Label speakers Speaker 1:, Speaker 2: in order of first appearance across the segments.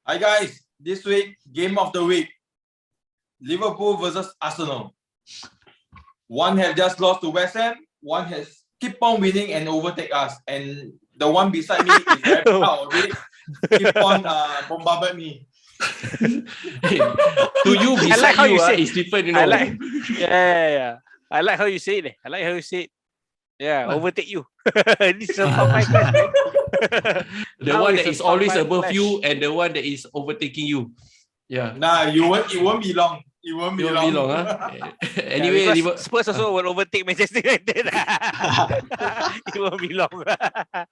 Speaker 1: Hi guys, this week, game of the week. Liverpool versus Arsenal. One have just lost to West Ham, one has keep on winning and overtake us. And the one beside me is very proud of it. Keep on bombarding me.
Speaker 2: To you, beside
Speaker 3: like how you say
Speaker 2: it's different, you know.
Speaker 3: I like, yeah. I like how you say it. I like how you say it. Yeah, overtake you. This is a top 5 clash, man.
Speaker 2: The
Speaker 3: Now
Speaker 2: one
Speaker 3: it's
Speaker 2: that
Speaker 3: a
Speaker 2: is
Speaker 3: top
Speaker 2: always
Speaker 3: 5
Speaker 2: above
Speaker 3: clash.
Speaker 2: you and the one that is overtaking you. Yeah.
Speaker 1: Nah, it won't be long. It won't be
Speaker 2: It won't be long,
Speaker 1: long.
Speaker 2: huh? Anyway,
Speaker 3: because Spurs also will overtake Manchester United. It won't be long.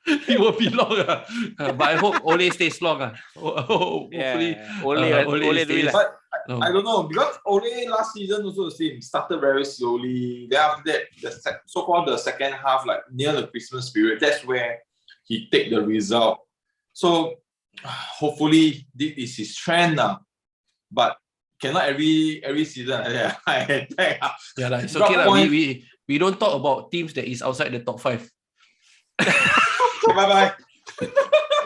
Speaker 2: it won't be long. But I hope Ole stays long. Hopefully,
Speaker 3: Ole do it lah.
Speaker 1: But I don't know, because Ole last season also the same. Started very slowly. Then after that, so-called the second half, like near the Christmas period, that's where he take the result. So hopefully this is his trend now. But cannot every season. Yeah,
Speaker 2: yeah, it's okay lah. We don't talk about teams that is outside the top 5.
Speaker 1: Bye-bye.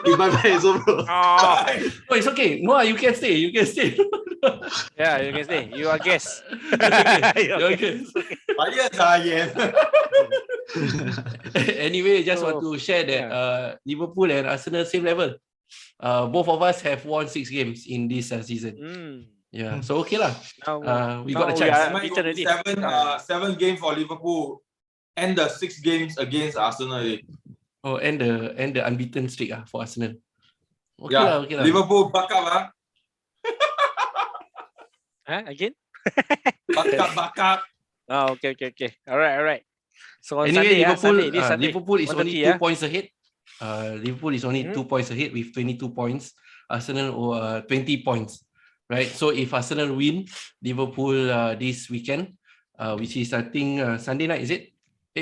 Speaker 4: Bye-bye, so bro.
Speaker 3: Oh,
Speaker 2: No, it's okay. No, you can stay. You can stay.
Speaker 3: yeah, you can stay. You are guest.
Speaker 2: You're okay.
Speaker 1: Yes.
Speaker 2: Anyway, just want to share that Liverpool and Arsenal same level. Both of us have won 6 games in this season. Yeah, so okay lah. We got a chance.
Speaker 1: Seven games for Liverpool and the 6 games against Arsenal.
Speaker 2: Oh, and the unbeaten streak for Arsenal. Okay
Speaker 1: yeah,
Speaker 2: lah.
Speaker 1: Liverpool back up.
Speaker 3: Again?
Speaker 1: Back up.
Speaker 3: Oh, okay. All right. So on
Speaker 2: anyway,
Speaker 3: Sunday,
Speaker 2: Liverpool is only 2 points ahead. Liverpool is only 2
Speaker 3: Mm-hmm.
Speaker 2: points ahead with 22 points. Arsenal 20 points. Right, so if Arsenal win Liverpool this weekend, which is I think Sunday night, is it?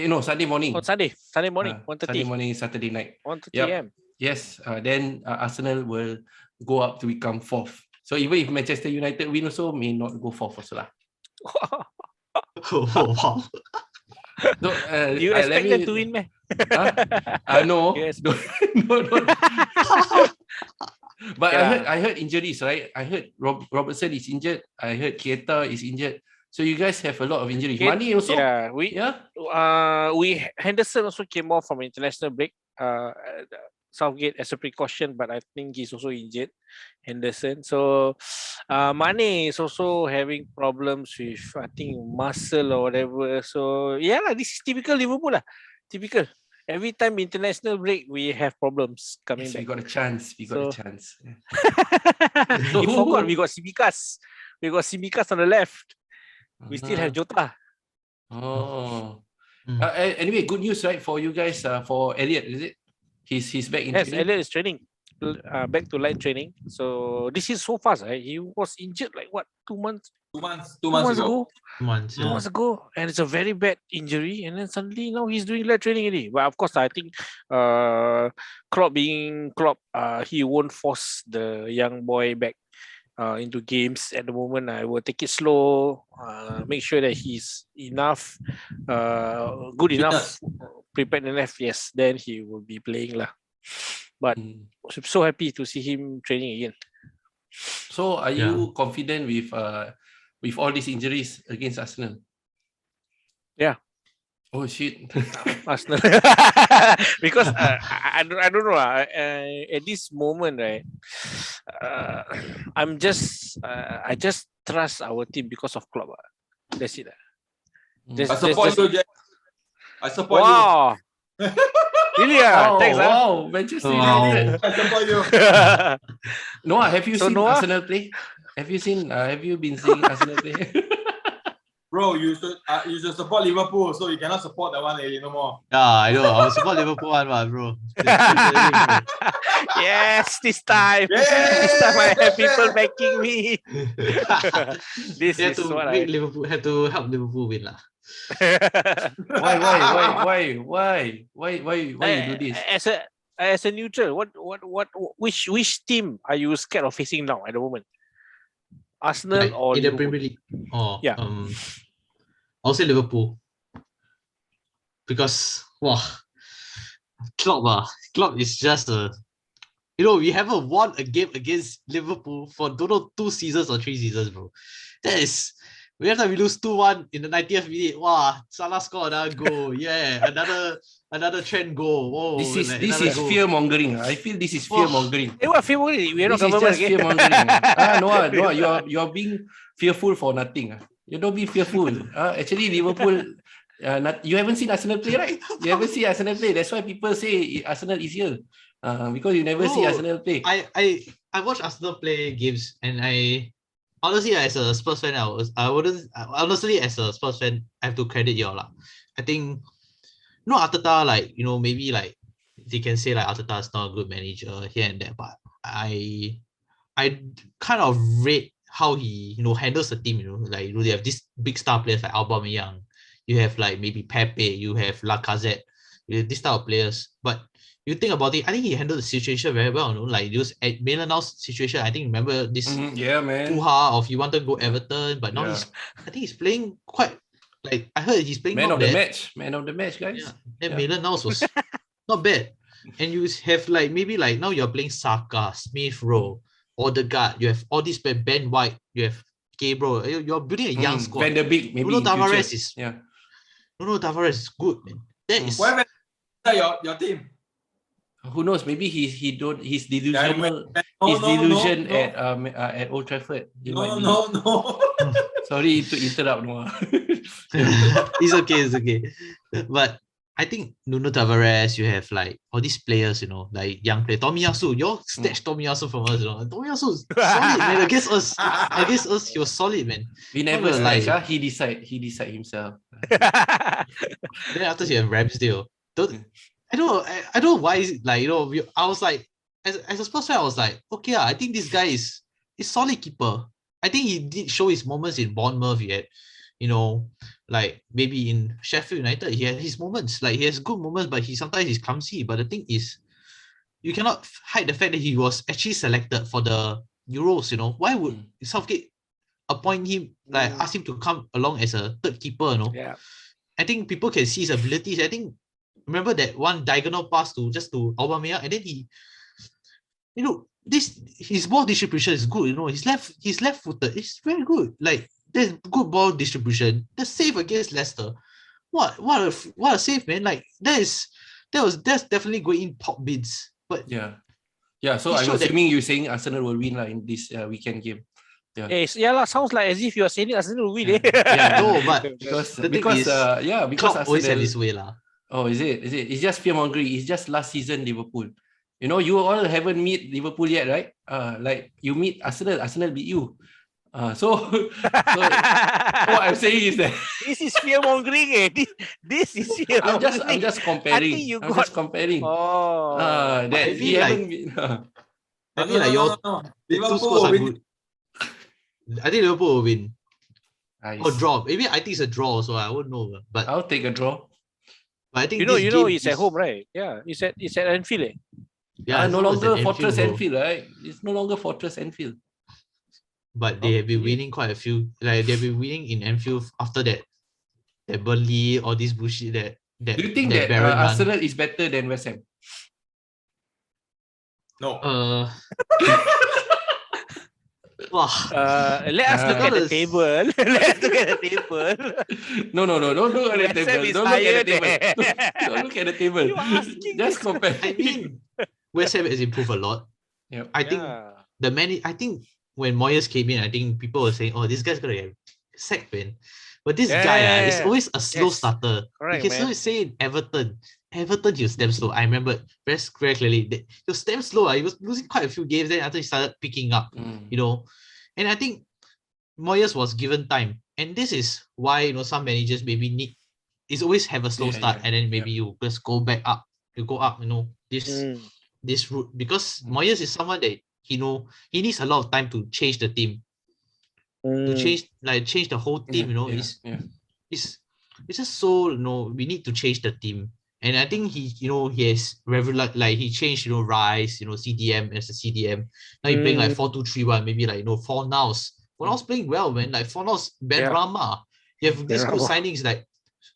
Speaker 2: No, Sunday morning.
Speaker 3: On Sunday morning, 1:30.
Speaker 2: Sunday morning, Saturday night.
Speaker 3: 1:30
Speaker 2: Yep.
Speaker 3: a.m.
Speaker 2: Yes, then Arsenal will go up to become 4th. So even if Manchester United win also, may not go 4th also lah.
Speaker 4: Oh, wow.
Speaker 3: Do you expect them to win, man?
Speaker 2: No.
Speaker 3: Yes.
Speaker 2: No. But I heard injuries, right? I heard Robertson is injured. I heard Keita is injured. So you guys have a lot of injuries. Mane also.
Speaker 3: Yeah, we Henderson also came off from international break. Southgate as a precaution, but I think he's also injured, Henderson. So Mane is also having problems with, I think, muscle or whatever. So yeah, this is typical Liverpool lah. Typical. Every time international break, we have problems coming back.
Speaker 2: We got a chance.
Speaker 3: You forgot we got Simikas. We got Simikas on the left. We still have Jota.
Speaker 2: Oh. Anyway, good news, right, for you guys. For Elliot, is it? He's back in training.
Speaker 3: Yes, Elliot is training. Back to light training. So this is so fast. Right? He was injured like what, 2 months?
Speaker 1: 2 months ago.
Speaker 4: 2 months.
Speaker 3: 2 months ago, and it's a very bad injury. And then suddenly now he's doing light training already. But of course, I think Klopp being Klopp, he won't force the young boy back into games at the moment. I will take it slow, make sure that he's enough, good enough, prepared enough. Yes, then he will be playing lah. But I'm so happy to see him training again.
Speaker 2: So are you confident with all these injuries against Arsenal?
Speaker 3: Yeah.
Speaker 2: Oh shit.
Speaker 3: Arsenal. Because I don't know. At this moment, right? I just trust our team because of Klopp. That's it.
Speaker 1: I support you, Jack. I support you.
Speaker 3: Wow. Really? Thanks.
Speaker 2: Wow, Manchester United.
Speaker 1: I support you.
Speaker 2: Noah, have you seen
Speaker 3: Noah?
Speaker 2: Arsenal play? Have you been seeing Arsenal play?
Speaker 1: Bro, you should support Liverpool, so you cannot support that one no more.
Speaker 4: Yeah, I know. I will support Liverpool one, bro.
Speaker 3: Yes, this time.
Speaker 1: Yay!
Speaker 3: This time I have people backing me. This
Speaker 4: Have
Speaker 3: is
Speaker 4: to
Speaker 3: what
Speaker 4: make Liverpool, have to help Liverpool win lah.
Speaker 2: Why you do this?
Speaker 3: As a neutral, which team are you scared of facing now at the moment? Arsenal
Speaker 4: Like,
Speaker 3: or
Speaker 4: in the
Speaker 3: Liverpool?
Speaker 4: Premier League? Oh,
Speaker 3: Yeah.
Speaker 4: I'll say Liverpool. Because Klopp is just a we haven't won a game against Liverpool for don't know 2 seasons or 3 seasons, bro. That is. Every time we lose 2-1 in the 90th minute, wow, Salah scored another goal. Yeah, another trend goal. Whoa,
Speaker 2: This
Speaker 4: another
Speaker 2: is
Speaker 4: goal.
Speaker 2: fear mongering. I feel this is
Speaker 4: Whoa.
Speaker 2: fear mongering.
Speaker 3: What fear mongering? We are not
Speaker 2: This is
Speaker 3: government
Speaker 2: just
Speaker 3: again.
Speaker 2: fear mongering. No, you are being fearful for nothing. You don't be fearful. Actually, Liverpool. You haven't seen Arsenal play, right? You haven't seen Arsenal play. That's why people say Arsenal is here. Because you never see Arsenal play.
Speaker 4: I watch Arsenal play games, and I honestly, as a Spurs fan, I wouldn't honestly, as a Spurs fan, I have to credit y'all lah. I think Arteta, like, maybe like they can say like Arteta is not a good manager here and there, but I kind of rate how he handles the team. Like they have these big star players like Aubameyang, you have like maybe Pepe, you have Lacazette, you have this type of players. But you think about it, I think he handled the situation very well. Like this at Maitland-Niles situation, I think remember this
Speaker 2: Yeah, man.
Speaker 4: hoo-ha of he wanted to go Everton, but now I think he's playing quite, like I heard he's playing
Speaker 2: Man
Speaker 4: not
Speaker 2: of the
Speaker 4: bad.
Speaker 2: match, guys.
Speaker 4: Yeah. And Maitland-Niles was not bad. And you have like maybe like now you're playing Saka, Smith Rowe, Odegaard, you have all these Ben White, you have Gabriel, you're building a young squad.
Speaker 2: Van der Beek, maybe
Speaker 4: Bruno
Speaker 2: in
Speaker 4: Tavares
Speaker 2: future.
Speaker 4: Bruno Tavares is good, man. That is
Speaker 1: Why your team?
Speaker 2: Who knows? Maybe he's delusional.
Speaker 1: No,
Speaker 2: delusion
Speaker 1: no.
Speaker 2: at Old Trafford.
Speaker 1: No.
Speaker 2: Sorry to interrupt, Noah.
Speaker 4: it's okay. But I think Nuno Tavares, you have like all these players, like young player. Tomiyasu, you all snatched Tomiyasu from us, Tomiyasu is solid, man. Against us, he was solid, man.
Speaker 2: We never
Speaker 4: like
Speaker 2: he decide himself.
Speaker 4: Then after you have Ramsdale. I don't know why is it like, I was like, as a Spurs fan, I was like, okay, I think this guy is solid keeper. I think he did show his moments in Bournemouth yet. Like maybe in Sheffield United, he had his moments. Like he has good moments, but sometimes he's clumsy. But the thing is, you cannot hide the fact that he was actually selected for the Euros. Why would Southgate appoint him, like ask him to come along as a third keeper?
Speaker 3: Yeah.
Speaker 4: I think people can see his abilities. I think remember that one diagonal pass to Aubameyang, and then he, his ball distribution is good. He's left-footed. It's very good. Like there's good ball distribution. The save against Leicester, what a save, man! Like that's definitely going in top bids. But
Speaker 2: yeah. So I'm assuming you're saying Arsenal will win in this weekend game.
Speaker 3: Yeah, sounds like as if you are saying Arsenal will win.
Speaker 4: No, but
Speaker 2: because
Speaker 4: Klopp always have
Speaker 2: Arsenal,
Speaker 4: this way lah.
Speaker 2: Oh, is it? It's just fear mongering. It's just last season Liverpool. You all haven't meet Liverpool yet, right? Like you meet Arsenal beat you. So what I'm saying is that
Speaker 3: this is fear mongering. This is fear mongering.
Speaker 2: I'm just comparing. Just comparing.
Speaker 3: Oh,
Speaker 2: that he haven't been.
Speaker 4: I mean, like
Speaker 1: Liverpool will win.
Speaker 4: I think Liverpool will win.
Speaker 2: Nice.
Speaker 4: Or draw. Maybe I think it's a draw, so I won't know. But
Speaker 2: I'll take a draw.
Speaker 4: But I think
Speaker 3: it's at home, right? Yeah, it's at Anfield.
Speaker 4: Yeah,
Speaker 2: no longer Fortress Anfield, right? It's no longer Fortress Anfield.
Speaker 4: But they have been winning quite a few. Like they've been winning in Anfield after that Burnley, all this bullshit. That
Speaker 2: do you think that Arsenal is better than West Ham?
Speaker 1: No.
Speaker 3: Let us look at the table. Let's look at the table.
Speaker 2: No. Don't look at the table. Don't look at the table. Just compare.
Speaker 4: I mean, West Ham has improved a lot.
Speaker 2: Yep.
Speaker 4: I think I think when Moyes came in, I think people were saying, "Oh, this guy's gonna get sacked, man." But this guy is always a slow starter.
Speaker 3: Correct,
Speaker 4: you can always say in Everton, he was damn slow. I remember very clearly. He was damn slow. He was losing quite a few games. Then after he started picking up, And I think Moyes was given time. And this is why some managers maybe always have a slow start, and then maybe you just go back up. You go up, this route, because Moyes is someone that he needs a lot of time to change the team. To change the whole team, it's just so we need to change the team. And I think he has he changed Rice, CDM as a CDM. Now he playing like 4-2-3-1, maybe like Fornals. Fornals playing well, man. Like Fornals, Benrahma. You have these good signings like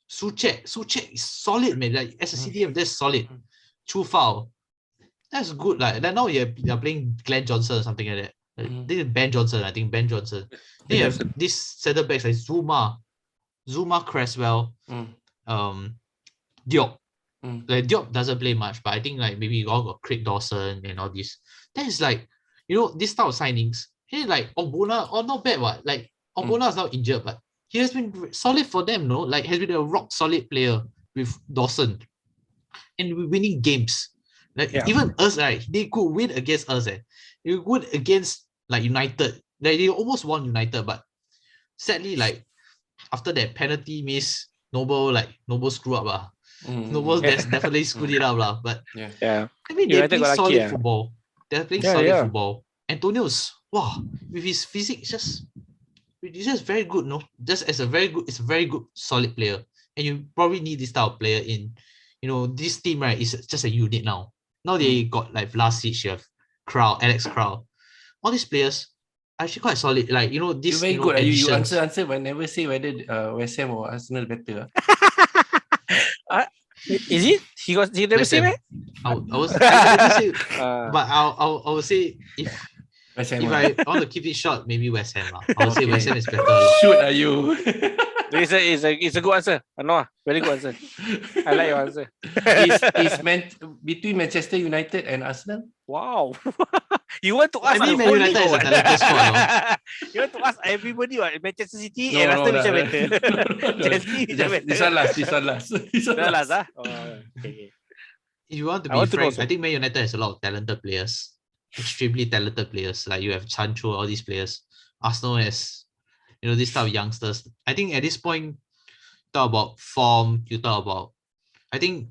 Speaker 4: Souček is solid, man. Like as a CDM, that's solid. Chufao. That's good. Like now you're playing Glenn Johnson or something like that. This is Ben Johnson, I think Ben Johnson. Then you have this centre backs like Zuma Cresswell, Diop. Like Diop doesn't play much, but I think like maybe you all got Craig Dawson and all this. That is like, this type of signings. Hey, like Ogbonna, not bad what? Like Ogbonna is now injured, but he has been solid for them, no? Like has been a rock solid player with Dawson. And we're winning games. Like even us, right? They could win against us. They would against like United. Like, they almost won United, but sadly, like after that penalty miss, Noble screw up. Noble definitely screwed it up. But I mean, they're playing solid football. They're playing solid football. Antonio's with his physique, he's just very good, no? Just as it's a very good solid player. And you probably need this type of player in, this team, right, is just a unit now. Now they got like Vlasic, you have Alex Král. All these players are actually quite solid. Like, this.
Speaker 2: You're very good. You answer, but never say whether West Ham or Arsenal better.
Speaker 3: Is it? He never say that?
Speaker 4: I would say, but I would say if I want to keep it short, maybe West Ham. I would say West Ham is better.
Speaker 2: Shoot, are you?
Speaker 3: It's a good answer. No, very good answer. I like your answer.
Speaker 2: Is meant between Manchester United and Arsenal?
Speaker 3: Wow. You want to ask
Speaker 4: Man United is a talented squad.
Speaker 3: You want to ask everybody what Manchester City and Arsenal which are better?
Speaker 2: This one last.
Speaker 3: Okay.
Speaker 4: If you want to be frank, I think Man United has a lot of talented players. Extremely talented players. Like you have Sancho, all these players. Arsenal has, this type of youngsters. I think at this point, talk about form, you talk about, I think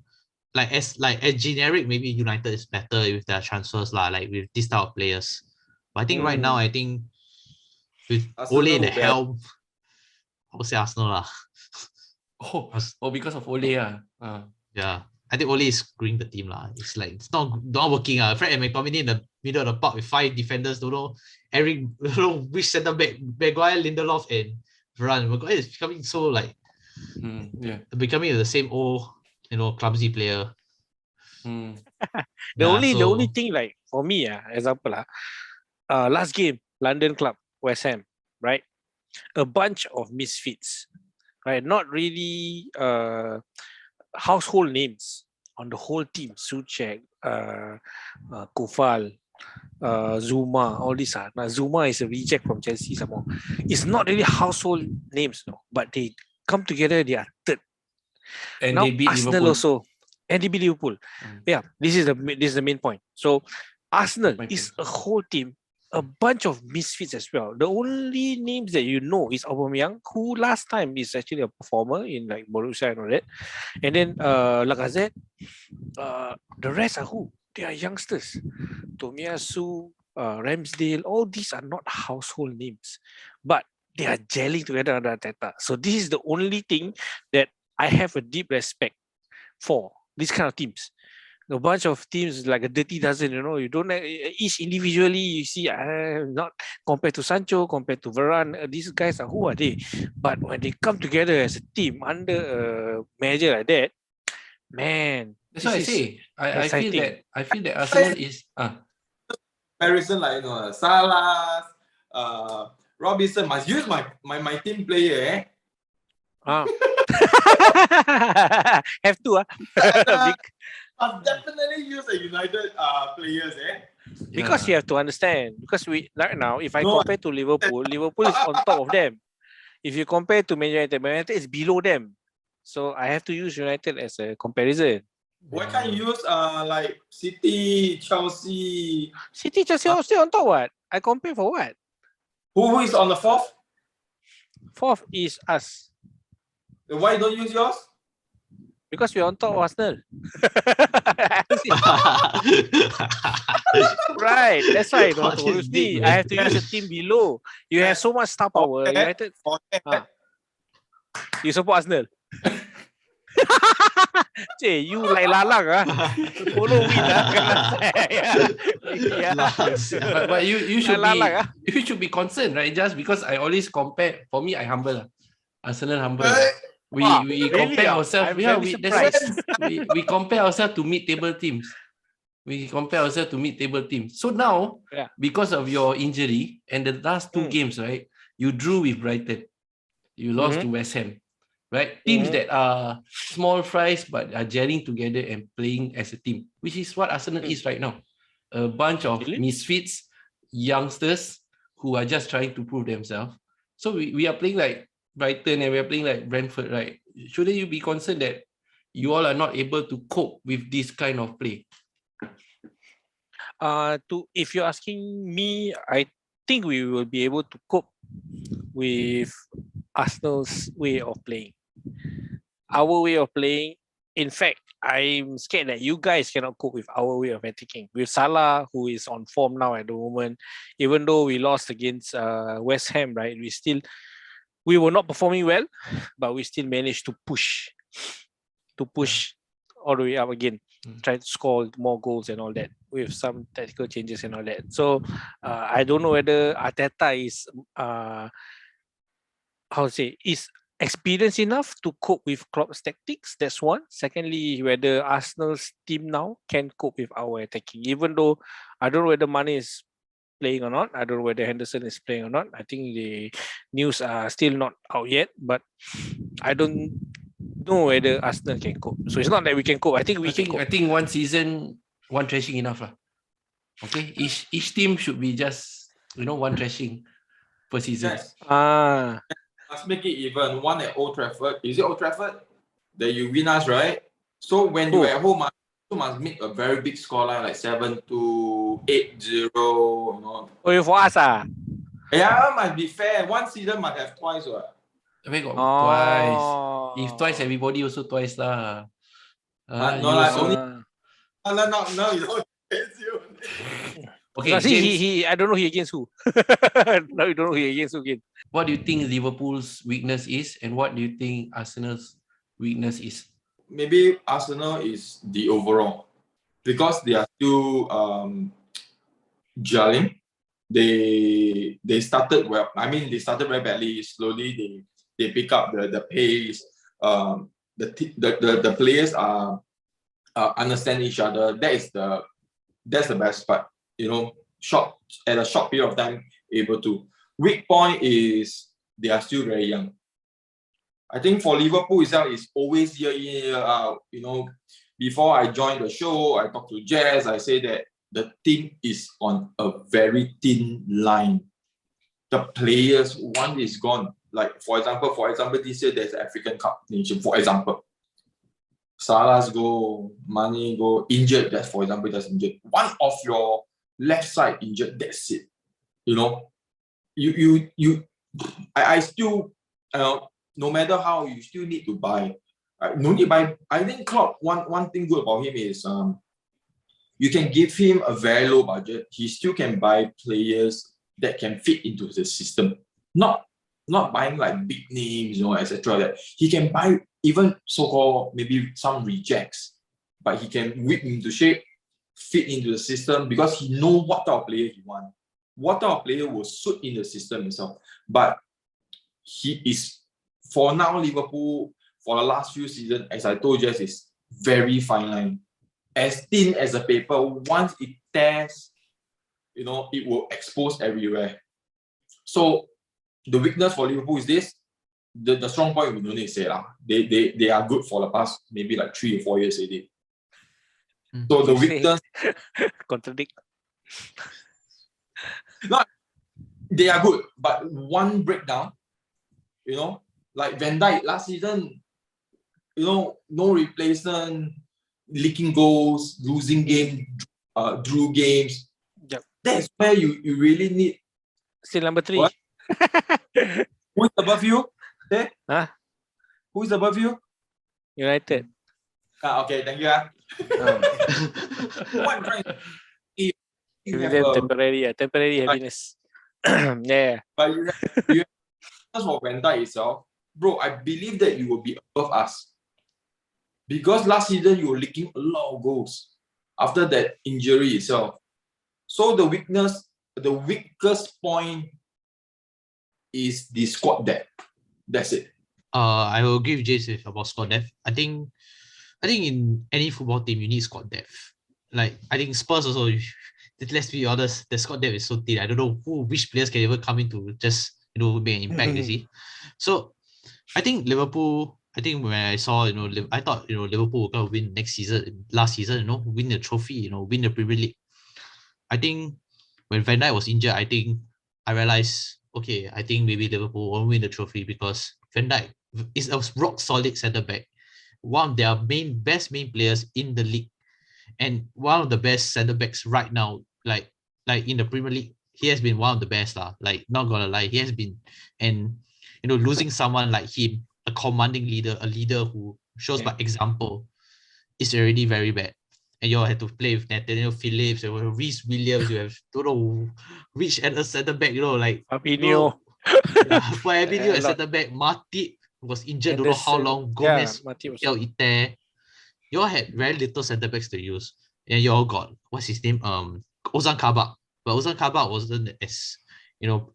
Speaker 4: as generic, maybe United is better with their transfers, like with this type of players. But I think right now, I think with Ole in the helm, I would say Arsenal.
Speaker 2: Because of Ole.
Speaker 4: Yeah. I think Ole is screwing the team. It's like it's not working. Fred and McTominay in the middle of the park with 5 defenders, don't know which centre back, Maguire, Lindelof, and Varane. Maguire is becoming so like becoming the same old, clumsy player.
Speaker 3: The only thing, like for me, example, last game, London club, West Ham, right? A bunch of misfits, right? Not really household names on the whole team. Souček, Kufal, Zuma, all these are. Now Zuma is a reject from Chelsea somehow. It's not really household names, no, but they come together, they are third.
Speaker 2: And
Speaker 3: now
Speaker 2: they beat
Speaker 3: Arsenal
Speaker 2: Liverpool.
Speaker 3: also. And they beat Liverpool. Yeah, this is the main point. So Arsenal is a whole team, a bunch of misfits as well. The only names that you know is Aubameyang, who last time is actually a performer in like Borussia and all that. And then Lacazette. The rest are who? They are youngsters. Tomiyasu, Ramsdale, all these are not household names, but they are gelling together under Arteta. So this is the only thing that I have a deep respect for these kind of teams. A bunch of teams like a dirty dozen, you don't have, each individually you see not compared to Sancho, compared to Varane, these guys who are they? But when they come together as a team under a manager like that, man,
Speaker 2: that's what I say. I feel that Arsenal is
Speaker 1: comparison like Salah, Robinson must use my team player.
Speaker 3: Have to
Speaker 1: I'll definitely use the United players,
Speaker 3: because you have to understand. Because we right now, if I compare to Liverpool is on top of them. If you compare to Man United is below them. So I have to use United as a comparison.
Speaker 1: Why can't you use like City, Chelsea?
Speaker 3: City, Chelsea are still on top. What? I compare for what?
Speaker 1: Who is on the fourth?
Speaker 3: Fourth is us.
Speaker 1: Why don't you use yours?
Speaker 3: Because we're on top of Arsenal. Right, that's why I don't have to use me. I have to use a team below. You have so much star power. United. You support Arsenal. You like lalang follow win
Speaker 2: but you should be concerned, right? Just because I always compare. For me, I humble. Arsenal humble. We compare ourselves. We compare ourselves to mid-table teams. We compare ourselves to mid-table teams. So now, because of your injury and the last two games, right, you drew with Brighton. You lost to West Ham, right? Teams that are small fries but are gelling together and playing as a team, which is what Arsenal is right now. A bunch of misfits, youngsters who are just trying to prove themselves. So we are playing like Brighton and we are playing like Brentford, right? Shouldn't you be concerned that you all are not able to cope with this kind of play?
Speaker 3: If you're asking me, I think we will be able to cope with Arsenal's way of playing. Our way of playing, in fact, I'm scared that you guys cannot cope with our way of attacking. With Salah, who is on form now at the moment, even though we lost against West Ham, right? We were not performing well, but we still managed to push all the way up again, try to score more goals and all that with some tactical changes and all that. So I don't know whether Arteta is is experienced enough to cope with Klopp's tactics. That's one. Secondly, whether Arsenal's team now can cope with our attacking. Even though I don't know whether Mane is playing or not. I don't know whether Henderson is playing or not. I think the news are still not out yet, but I don't know whether Arsenal can cope. So it's not that we can cope. I think we can cope.
Speaker 2: I think one season, one thrashing enough. Okay, each team should be just one thrashing per season.
Speaker 1: Yes. Let's make it even. One at Old Trafford. Is it Old Trafford? That you win us, right? So when you're at home, you must make a very big scoreline, like 7-2, 8-0.
Speaker 3: Oh, you for us,
Speaker 1: Yeah, must be fair. One season must have twice, what?
Speaker 2: We got twice. If twice, everybody also twice lah.
Speaker 1: No, like only. No, you don't.
Speaker 3: Okay, no, he I don't know he against who. No, you don't know he against who again.
Speaker 2: What do you think Liverpool's weakness is, and what do you think Arsenal's weakness is?
Speaker 1: Maybe Arsenal is the overall, because they are still gelling. They started well. I mean, they started very badly. Slowly, they pick up the pace. The players are understand each other. That's the best part. At a short period of time, able to. Weak point is they are still very young. I think for Liverpool itself, it's always year in, year out. Before I joined the show, I talked to Jazz. I say that the team is on a very thin line. The players, one is gone. Like for example, this year there's African Cup Nation. For example, Salah's go, Mane go, injured. That's for example, just injured. One of your left side injured. That's it. I still, no matter how, you still need to buy. No need buy. I think Klopp, one thing good about him is you can give him a very low budget. He still can buy players that can fit into the system. Not buying like big names, etc. That he can buy even so-called maybe some rejects, but he can whip into shape, fit into the system because he knows what type of player he wants. What type of player will suit in the system himself. But he is, for now, Liverpool, for the last few seasons, as I told you, is very fine line. As thin as a paper, once it tears, it will expose everywhere. So the weakness for Liverpool is this. The strong point, we don't need to say lah. They are good for the past maybe like 3 or 4 years already. So the weakness
Speaker 3: contradict.
Speaker 1: Not they are good, but one breakdown, like Van Dijk last season, no replacement, leaking goals, losing game, drew games.
Speaker 3: Yep.
Speaker 1: That's where you really need.
Speaker 3: Still number 3.
Speaker 1: What? Who is above you? There?
Speaker 3: Huh?
Speaker 1: Who is above you?
Speaker 3: United.
Speaker 1: Okay, thank you. What I'm trying to say,
Speaker 3: temporary happiness. Yeah.
Speaker 1: But you have for Van Dijk itself, bro, I believe that you will be above us. Because last season you were leaking a lot of goals after that injury itself. So the weakest point is the squad depth. That's it.
Speaker 4: I will agree with Jason about squad depth. I think in any football team you need squad depth. like I think Spurs also. Let's be honest, the squad depth is so thin. I don't know which players can ever come in to just make an impact. You see, so I think Liverpool. I think when I saw I thought Liverpool were gonna win next season, last season. Win the trophy. Win the Premier League. I think when Van Dijk was injured, I think I realized, okay, I think maybe Liverpool won't win the trophy because Van Dijk is a rock solid centre back, one of their best main players in the league, and one of the best centre backs right now. Like in the Premier League, he has been one of the best lah. Like not gonna lie, he has been, and losing someone like him, a commanding leader, a leader who shows by example, is already very bad. And you all had to play with Nathaniel Phillips, you have Reece Williams, you have don't know which at a centre back, like
Speaker 3: Fabinho.
Speaker 4: Fabinho at centre back, Matip was injured, don't know how long, Gomez, you all had very little centre backs to use. And you all got what's his name? Ozan Kabak. But Ozan Kabak wasn't as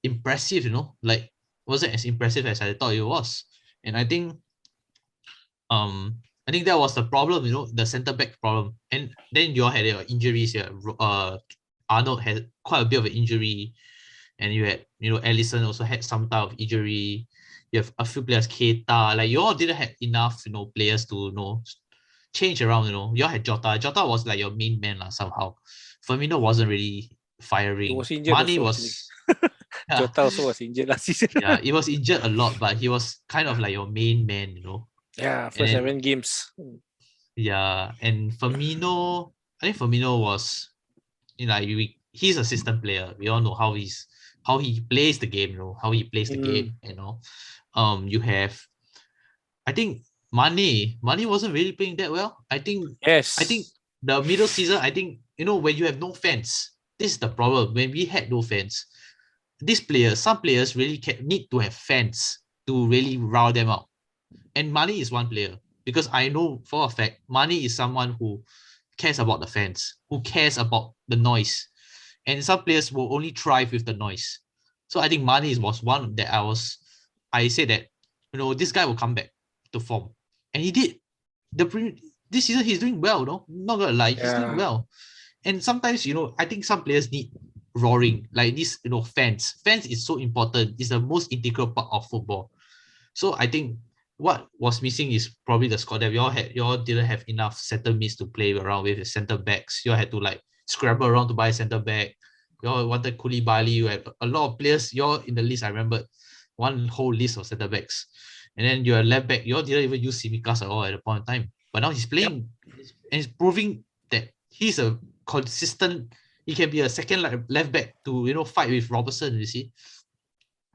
Speaker 4: impressive, like wasn't as impressive as I thought it was. And I think that was the problem, the centre back problem. And then you all had your injuries here. Arnold had quite a bit of an injury, and you had Alisson also had some type of injury. You have a few players, Keita, like you all didn't have enough players to change around. You all had Jota. Jota was like your main man somehow. Firmino wasn't really firing.
Speaker 3: He was injured.
Speaker 4: Mane was
Speaker 3: Jota also was injured last season.
Speaker 4: Yeah, he was injured a lot, but he was kind of like your main man,
Speaker 3: Yeah, first 7 games.
Speaker 4: Yeah, and Firmino, I think Firmino was, he's a system player. We all know how he plays the game, how he plays the game, you have, I think Mane wasn't really playing that well. I think the middle season, I think, when you have no fans, this is the problem. When we had no fans, some players really need to have fans to really rile them out. And Mane is one player, because I know for a fact Mane is someone who cares about the fans, who cares about the noise. And some players will only thrive with the noise. So I think Mane was one that I said that, this guy will come back to form. And he did. This season he's doing well, not gonna lie, he's doing well. And sometimes, I think some players need roaring, like this, fans. Fans is so important. It's the most integral part of football. So I think what was missing is probably the squad that you all didn't have enough center mids to play around with, the center backs. You all had to scramble around to buy a center back. You all wanted Koulibaly. You had a lot of players. You all in the list, I remember one whole list of center backs. And then your left back, you all didn't even use Tsimikas at all at the point in time. But now he's playing and he's proving that he's a consistent. He can be a second left back to fight with Robertson. You see.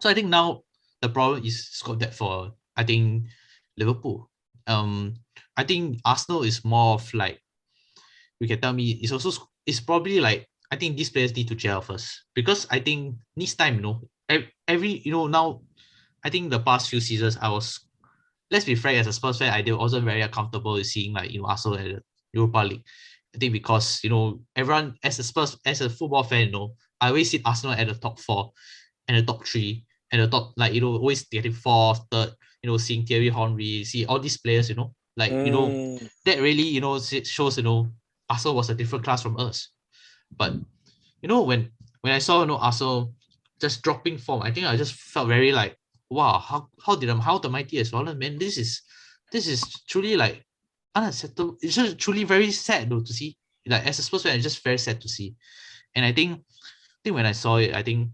Speaker 4: So I think now the problem is squad depth for, I think, Liverpool. I think Arsenal is more of you can tell me, it's probably I think these players need to gel first, because I think next time, every now, I think the past few seasons let's be frank, as a Spurs fan, I wasn't very comfortable with seeing Arsenal at the Europa League. I think because everyone as a football fan, I always see Arsenal at the top 4 and the top 3 and the top, always getting 4th, 3rd, seeing Thierry Henry, see all these players, that really, shows, Arsenal was a different class from us. But, when I saw, Arsenal just dropping form, I think I just felt very wow, how the mighty has fallen, man. This is truly unacceptable. It's just truly very sad though to see. As a Spurs fan, it's just very sad to see. And I think when I saw it, I think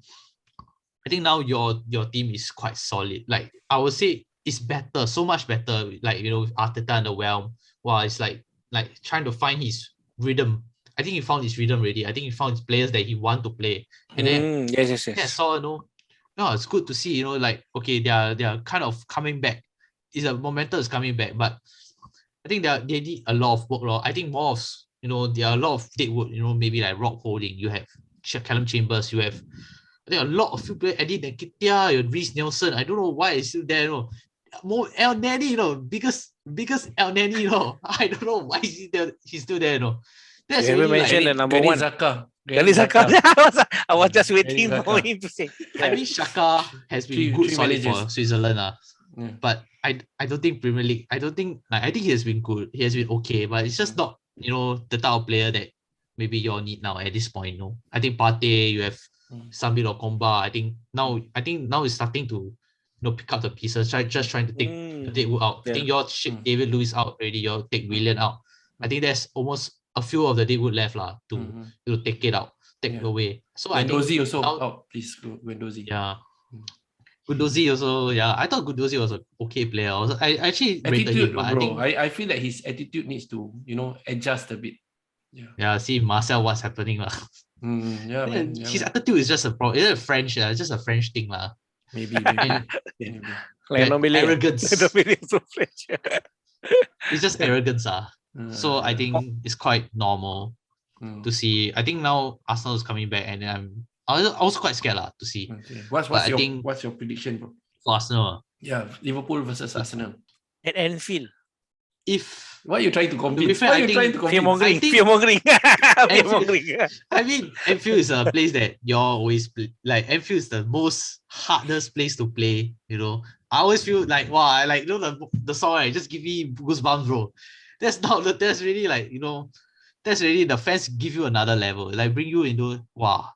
Speaker 4: now your team is quite solid. I would say it's better, so much better. With Arteta and the Whelm. Wow, it's trying to find his rhythm. I think he found his rhythm already. I think he found his players that he want to play. And then
Speaker 3: yes.
Speaker 4: I saw, it's good to see, okay, they are kind of coming back. Momentum is coming back, but I think they need a lot of work. I think more of, there are a lot of deadwood, maybe Rob Holding. You have Callum Chambers. You have, I think, a lot of people, Eddie Nketiah, Reece Nelson. I don't know why it's still there. More El Nani, biggest El Nani, I don't know why he's still there. That's
Speaker 3: you
Speaker 4: really
Speaker 3: mentioned the number one.
Speaker 2: Granit Xhaka.
Speaker 3: I was just waiting for him to say.
Speaker 4: I mean, Xhaka has been good solid for Switzerland. But I don't think Premier League, I think he has been good. He has been okay, but it's just not, the type of player that maybe you all need now at this point. No, I think Partey, you have some bit of Comba. I think now it's starting to pick up the pieces. Just trying to take Deadwood out. I think you're ship David Luiz out already. You'll take Willian out. I think there's almost a few of the Deadwood left to take it out, take away. So I think
Speaker 2: Guendouzi also out. Please, Guendouzi.
Speaker 4: Yeah. Guendouzi also, I thought Guendouzi was an okay player. I actually rated him, but
Speaker 2: bro, I feel that his attitude needs to, adjust a bit.
Speaker 4: Yeah, see Marcel, what's happening lah.
Speaker 2: Man.
Speaker 4: His attitude is just a problem. It's a French, it's just a French thing lah.
Speaker 2: Maybe.
Speaker 3: Like
Speaker 4: arrogance.
Speaker 3: So French.
Speaker 4: It's just arrogance So I think it's quite normal to see. I think now Arsenal is coming back, and I was quite scared to see.
Speaker 2: Okay. What's your prediction, bro?
Speaker 4: For Arsenal?
Speaker 2: Yeah, Liverpool versus Arsenal.
Speaker 3: At Anfield.
Speaker 2: Why are you trying to convince?
Speaker 4: Fear
Speaker 3: mongering.
Speaker 4: I mean, Anfield is a place that you always play. Like Anfield is the most hardest place to play. I always feel like wow, the song right, just give me goosebumps, bro. That's really that's really the fans give you another level. Like bring you into wow.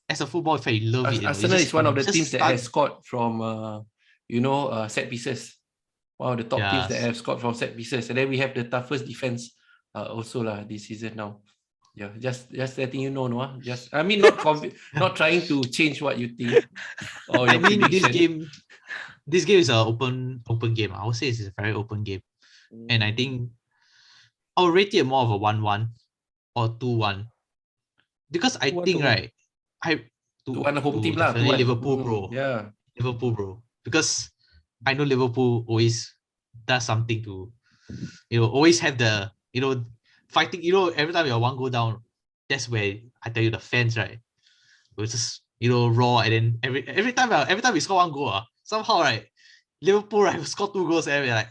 Speaker 4: As a football fan, you love it.
Speaker 2: Arsenal is one of the teams that has scored from set pieces. One of the top teams that have scored from set pieces, and then we have the toughest defense also this season now. Yeah, just letting you know, no. Just not trying to change what you think.
Speaker 4: I mean, this game is an open game. I would say it's a very open game, and I think I'll rate it more of a 1-1 or 2-1 because I think right.
Speaker 2: One home team lah.
Speaker 4: Liverpool, bro.
Speaker 2: Yeah,
Speaker 4: Liverpool, bro. Because I know Liverpool always does something to, always have the, fighting. Every time you're one goal down, that's where I tell you the fans, right, will just raw, and then every time we score one goal, somehow right, Liverpool right will score 2 goals, and we're like,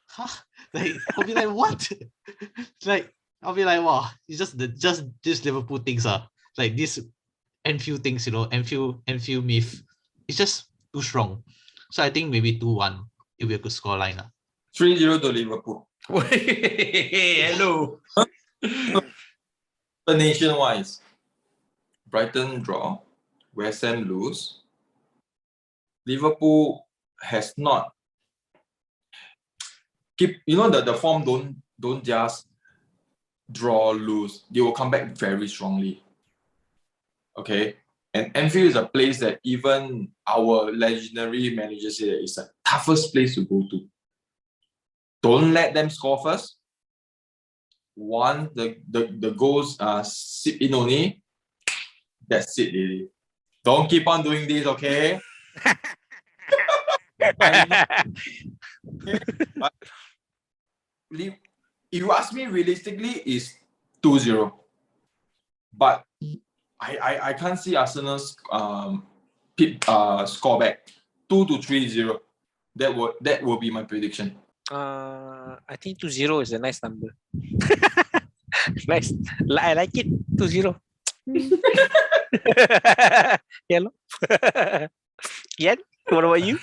Speaker 4: huh? Like I'll be like, what? I'll be like, wow, it's just this Liverpool things like this. Anfield things, Anfield myth, it's just too strong. So I think maybe 2-1 it'll be a good scoreline.
Speaker 1: 3-0 to Liverpool.
Speaker 2: Hello.
Speaker 1: Nation-wise, Brighton draw, West Ham lose. Liverpool has not keep. The form don't just draw, lose. They will come back very strongly. Okay, and Anfield is a place that even our legendary managers say that it's the toughest place to go to. Don't let them score first. One, the goals sit in only. That's it, really. Don't keep on doing this, okay? If you ask me realistically, it's 2-0. But I can't see Arsenal's score back 2-3-0. That will be my prediction.
Speaker 3: I think 2-0 is a nice number. Nice. I like it. 2-0. Hello. Yan, what about you?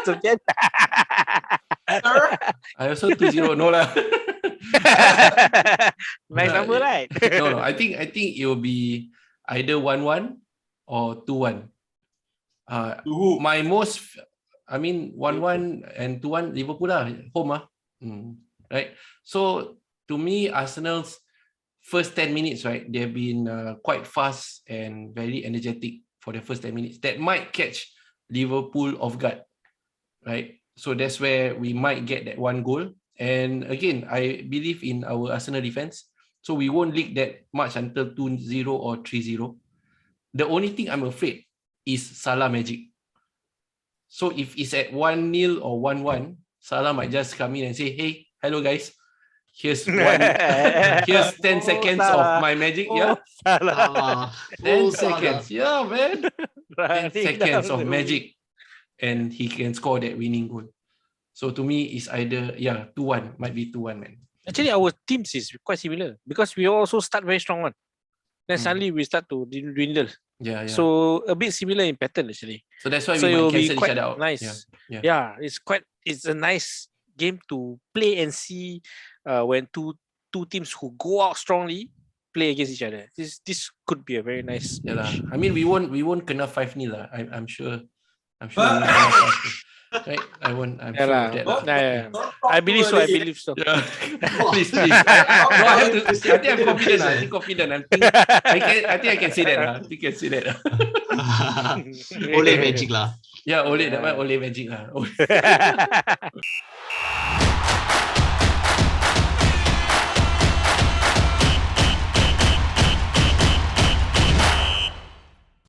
Speaker 3: Sufyan?
Speaker 2: I also 2-0. No lah.
Speaker 3: Nice number, right?
Speaker 2: No. I think it will be either 1-1 or 2-1. My most, 1-1 and 2-1 Liverpool lah, home right. So to me, Arsenal's first 10 minutes, right, they've been quite fast and very energetic for the first 10 minutes. That might catch Liverpool off guard, right? So that's where we might get that one goal. And again, I believe in our Arsenal defense. So we won't leak that much until 2-0 or 3-0. The only thing I'm afraid is Salah magic. So if it's at 1-0 or 1-1, Salah might just come in and say, hey, hello guys. Here's 10 seconds of my magic. Yeah. 10 seconds. Yeah, man. 10 seconds of magic. And he can score that winning goal. So to me, it's either 2-1. Might be 2-1, man.
Speaker 3: Actually, our teams is quite similar because we also start very strong one. Then suddenly we start to dwindle.
Speaker 2: Yeah.
Speaker 3: So a bit similar in pattern actually.
Speaker 2: So that's why we might cancel each other out.
Speaker 3: Nice. Yeah. It's a nice game to play and see when two teams who go out strongly play against each other. This could be a very nice
Speaker 2: Yeah lah.
Speaker 3: match.
Speaker 2: I mean, we won't kena 5-0 lah. I'm sure. I'm sure we won't kena 5-0. Right? I'm
Speaker 3: Yeah
Speaker 2: sure
Speaker 3: lah.
Speaker 2: of that lah.
Speaker 3: Yeah.
Speaker 1: Don't talk
Speaker 3: I believe
Speaker 1: too
Speaker 3: so. I
Speaker 1: early.
Speaker 3: believe so.
Speaker 2: Yeah. Please. No, I have to. I think I'm confident. I think confident. I think I can say that. I think I can say that.
Speaker 4: Ole magic lah.
Speaker 2: Yeah, Ole. That one Ole magic lah.